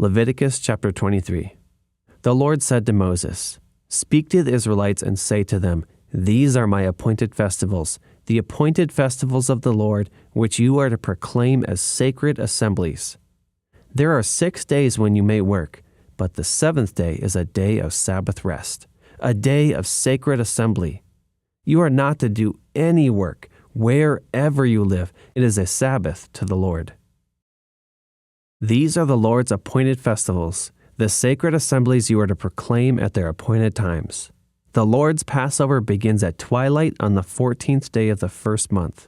Leviticus chapter 23. The Lord said to Moses, "Speak to the Israelites and say to them, These are my appointed festivals, the appointed festivals of the Lord, which you are to proclaim as sacred assemblies. There are 6 days when you may work, but the seventh day is a day of Sabbath rest, a day of sacred assembly. You are not to do any work, wherever you live. It is a Sabbath to the Lord. These are the Lord's appointed festivals, the sacred assemblies you are to proclaim at their appointed times. The Lord's Passover begins at twilight on the 14th day of the first month.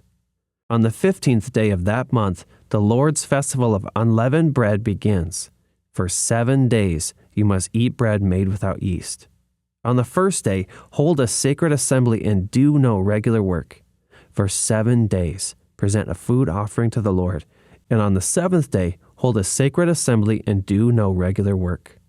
On the 15th day of that month, the Lord's festival of unleavened bread begins. For 7 days you must eat bread made without yeast. On the first day, hold a sacred assembly and do no regular work. For 7 days, present a food offering to the Lord, and on the seventh day, hold a sacred assembly and do no regular work.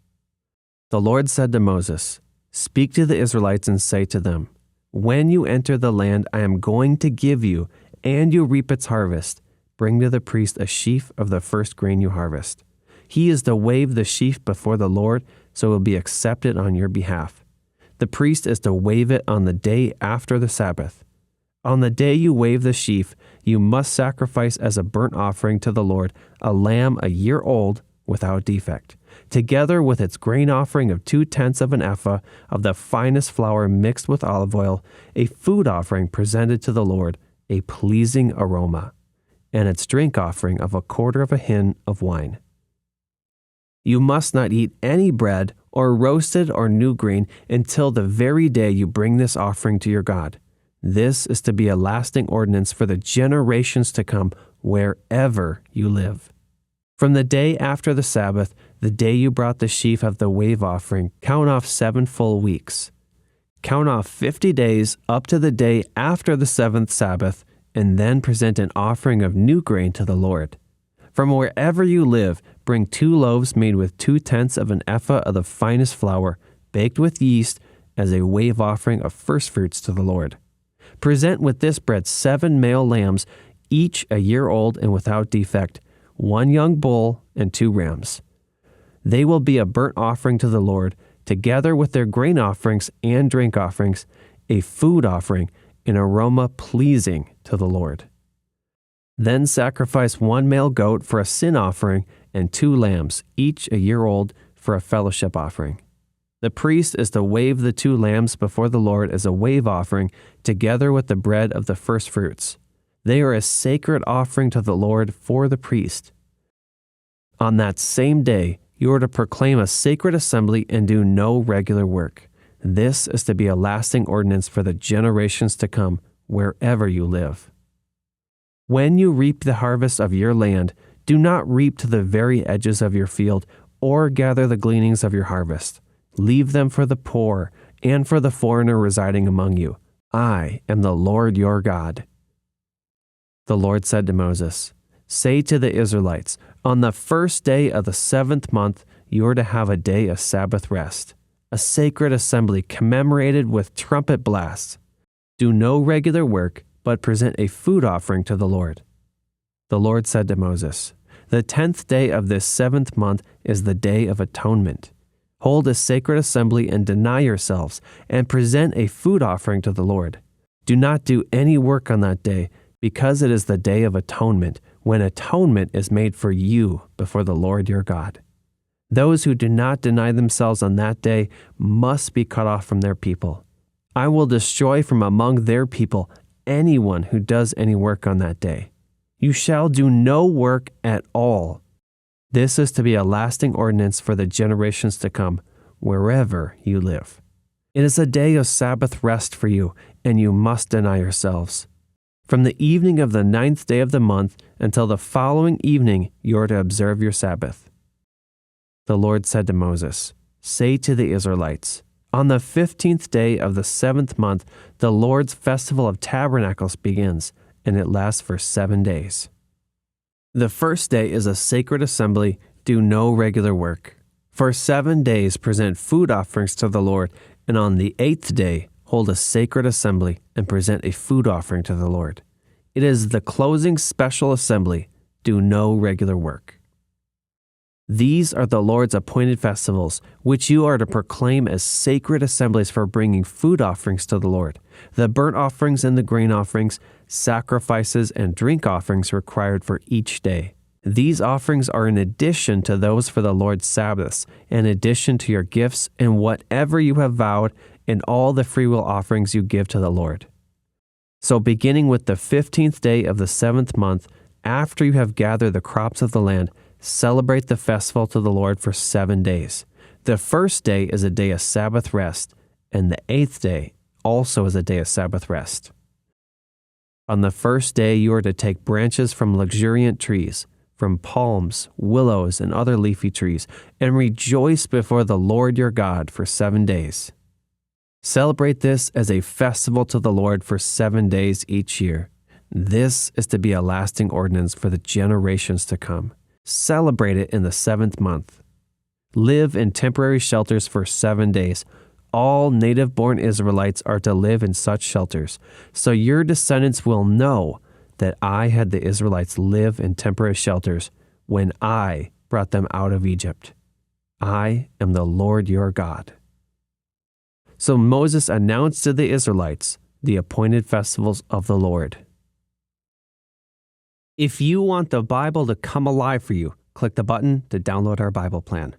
The Lord said to Moses, "Speak to the Israelites and say to them, When you enter the land I am going to give you, and you reap its harvest, bring to the priest a sheaf of the first grain you harvest. He is to wave the sheaf before the Lord, so it will be accepted on your behalf. The priest is to wave it on the day after the Sabbath. On the day you wave the sheaf, you must sacrifice as a burnt offering to the Lord a lamb a year old without defect, together with its grain offering of 2/10 of an ephah of the finest flour mixed with olive oil, a food offering presented to the Lord, a pleasing aroma, and its drink offering of 1/4 of a hin of wine. You must not eat any bread or roasted or new grain until the very day you bring this offering to your God. This is to be a lasting ordinance for the generations to come wherever you live. From the day after the Sabbath, the day you brought the sheaf of the wave offering, count off 7 full weeks. Count off 50 days up to the day after the 7th Sabbath, and then present an offering of new grain to the Lord. From wherever you live, bring 2 loaves made with 2/10 of an ephah of the finest flour, baked with yeast, as a wave offering of firstfruits to the Lord. Present with this bread 7 male lambs, each a year old and without defect, 1 young bull and 2 rams. They will be a burnt offering to the Lord, together with their grain offerings and drink offerings, a food offering, an aroma pleasing to the Lord. Then sacrifice 1 male goat for a sin offering and 2 lambs, each a year old, for a fellowship offering. The priest is to wave the 2 lambs before the Lord as a wave offering, together with the bread of the firstfruits. They are a sacred offering to the Lord for the priest. On that same day, you are to proclaim a sacred assembly and do no regular work. This is to be a lasting ordinance for the generations to come, wherever you live. When you reap the harvest of your land, do not reap to the very edges of your field or gather the gleanings of your harvest. Leave them for the poor and for the foreigner residing among you. I am the Lord your God." The Lord said to Moses, "Say to the Israelites, on the first day of the 7th month, you are to have a day of Sabbath rest, a sacred assembly commemorated with trumpet blasts. Do no regular work, but present a food offering to the Lord." The Lord said to Moses, "The 10th day of this 7th month is the Day of Atonement. Hold a sacred assembly and deny yourselves, and present a food offering to the Lord. Do not do any work on that day, because it is the Day of Atonement, when atonement is made for you before the Lord your God. Those who do not deny themselves on that day must be cut off from their people. I will destroy from among their people anyone who does any work on that day. You shall do no work at all. This is to be a lasting ordinance for the generations to come, wherever you live. It is a day of Sabbath rest for you, and you must deny yourselves. From the evening of the 9th day of the month until the following evening, you are to observe your Sabbath." The Lord said to Moses, "Say to the Israelites, on the 15th day of the 7th month, the Lord's festival of tabernacles begins, and it lasts for 7 days. The first day is a sacred assembly. Do no regular work. For 7 days present food offerings to the Lord, and on the 8th day hold a sacred assembly and present a food offering to the Lord. It is the closing special assembly. Do no regular work. These are the Lord's appointed festivals, which you are to proclaim as sacred assemblies for bringing food offerings to the Lord, the burnt offerings and the grain offerings, sacrifices and drink offerings required for each day. These offerings are in addition to those for the Lord's Sabbaths, in addition to your gifts and whatever you have vowed, and all the freewill offerings you give to the Lord. So beginning with the 15th day of the 7th month, after you have gathered the crops of the land, celebrate the festival to the Lord for 7 days. The first day is a day of Sabbath rest, and the 8th day also is a day of Sabbath rest. On the first day you are to take branches from luxuriant trees, from palms, willows, and other leafy trees, and rejoice before the Lord your God for 7 days. Celebrate this as a festival to the Lord for 7 days each year. This is to be a lasting ordinance for the generations to come. Celebrate it in the 7th month. Live in temporary shelters for 7 days. All native-born Israelites are to live in such shelters, so your descendants will know that I had the Israelites live in temporary shelters when I brought them out of Egypt. I am the Lord your God. So Moses announced to the Israelites the appointed festivals of the Lord. If you want the Bible to come alive for you, click the button to download our Bible plan.